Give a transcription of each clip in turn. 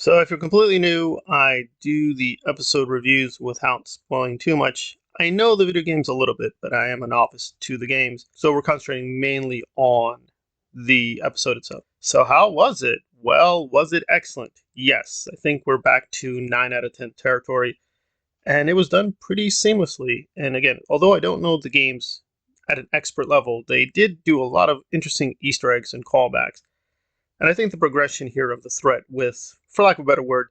So, if you're completely new, I do the episode reviews without spoiling too much. I know the video games a little bit, but I am a novice to the games, so we're concentrating mainly on the episode itself. So, how was it? Well, was it excellent? Yes, I think we're back to 9 out of 10 territory, and it was done pretty seamlessly. And again, although I don't know the games at an expert level, they did do a lot of interesting Easter eggs and callbacks. And I think the progression here of the threat with, for lack of a better word,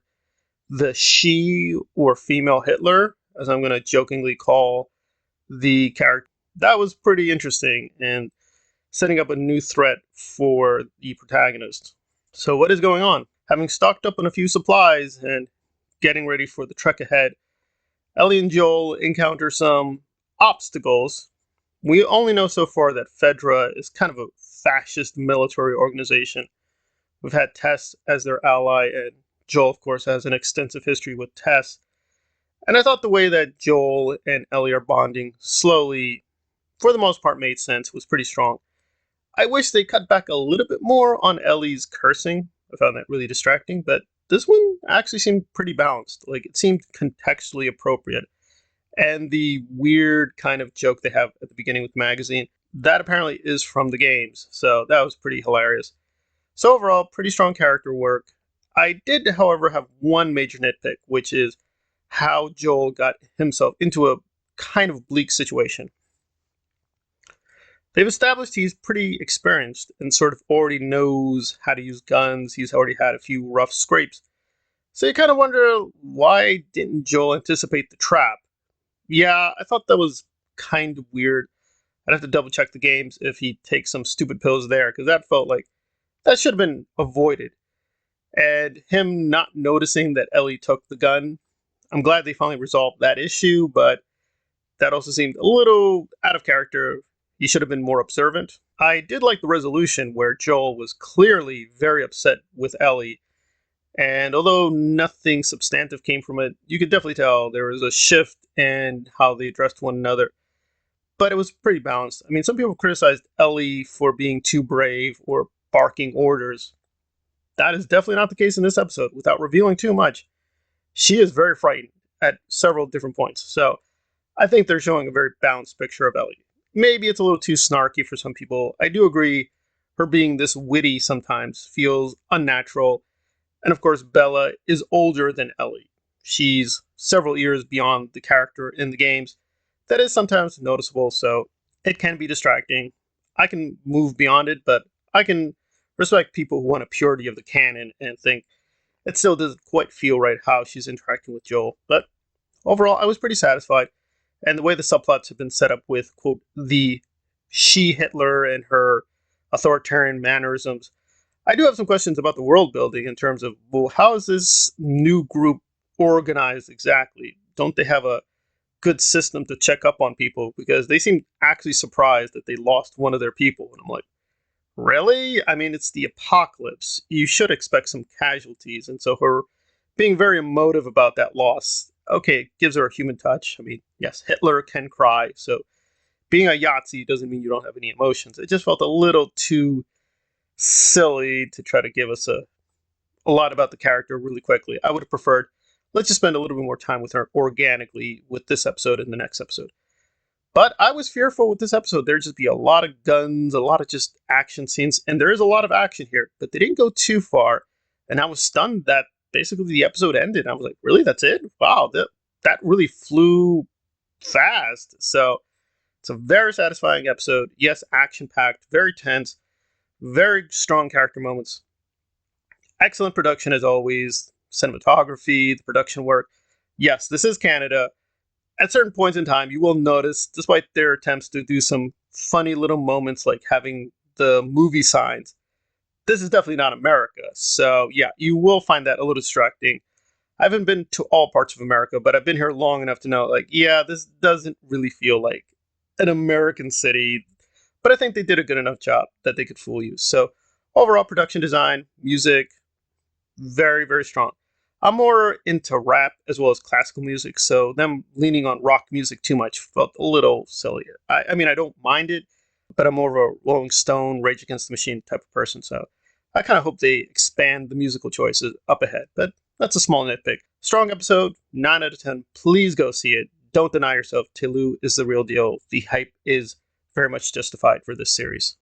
the she or female Hitler, as I'm going to jokingly call the character, that was pretty interesting and setting up a new threat for the protagonist. So, what is going on? Having stocked up on a few supplies and getting ready for the trek ahead, Ellie and Joel encounter some obstacles. We only know so far that Fedra is kind of a fascist military organization. We've had Tess as their ally, and Joel, of course, has an extensive history with Tess. And I thought the way that Joel and Ellie are bonding slowly, for the most part, made sense, was pretty strong. I wish they cut back a little bit more on Ellie's cursing. I found that really distracting, but this one actually seemed pretty balanced. Like, it seemed contextually appropriate. And the weird kind of joke they have at the beginning with the magazine, that apparently is from the games. So that was pretty hilarious. So overall, pretty strong character work. I did, however, have one major nitpick, which is how Joel got himself into a kind of bleak situation. They've established he's pretty experienced and sort of already knows how to use guns. He's already had a few rough scrapes. So you kind of wonder, why didn't Joel anticipate the trap? Yeah, I thought that was kind of weird. I'd have to double check the games if he takes some stupid pills there, because that felt like that should have been avoided. And him not noticing that Ellie took the gun, I'm glad they finally resolved that issue, but that also seemed a little out of character. He should have been more observant. I did like the resolution where Joel was clearly very upset with Ellie, and although nothing substantive came from it, you could definitely tell there was a shift in how they addressed one another. But it was pretty balanced. I mean, some people criticized Ellie for being too brave or barking orders. That is definitely not the case in this episode. Without revealing too much, she is very frightened at several different points. So I think they're showing a very balanced picture of Ellie. Maybe it's a little too snarky for some people. I do agree her being this witty sometimes feels unnatural. And of course, Bella is older than Ellie. She's several years beyond the character in the games. That is sometimes noticeable, so it can be distracting. I can move beyond it, but I can respect people who want a purity of the canon and think it still doesn't quite feel right how she's interacting with Joel. But overall, I was pretty satisfied. And the way the subplots have been set up with, quote, the she Hitler and her authoritarian mannerisms, I do have some questions about the world building in terms of, well, how is this new group organized exactly? Don't they have a good system to check up on people? Because they seem actually surprised that they lost one of their people. And I'm like, really? I mean, it's the apocalypse. You should expect some casualties. And so her being very emotive about that loss, okay, it gives her a human touch. I mean, yes, Hitler can cry. So being a Yahtzee doesn't mean you don't have any emotions. It just felt a little too silly to try to give us a lot about the character really quickly. I would have preferred, let's just spend a little bit more time with her organically with this episode and the next episode. But I was fearful with this episode. There'd just be a lot of guns, a lot of just action scenes, and there is a lot of action here, but they didn't go too far. And I was stunned that basically the episode ended. I was like, really? That's it? Wow, that really flew fast. So it's a very satisfying episode. Yes, action packed, very tense, very strong character moments. Excellent production as always. Cinematography, the production work. Yes, this is Canada. At certain points in time, you will notice, despite their attempts to do some funny little moments like having the movie signs, this is definitely not America. So, yeah, you will find that a little distracting. I haven't been to all parts of America, but I've been here long enough to know, like, yeah, this doesn't really feel like an American city. But I think they did a good enough job that they could fool you. So, overall production design, music, very, very strong. I'm more into rap as well as classical music, so them leaning on rock music too much felt a little silly. I mean, I don't mind it, but I'm more of a Rolling Stone, Rage Against the Machine type of person, so I kind of hope they expand the musical choices up ahead, but that's a small nitpick. Strong episode, 9 out of 10. Please go see it. Don't deny yourself. TLOU is the real deal. The hype is very much justified for this series.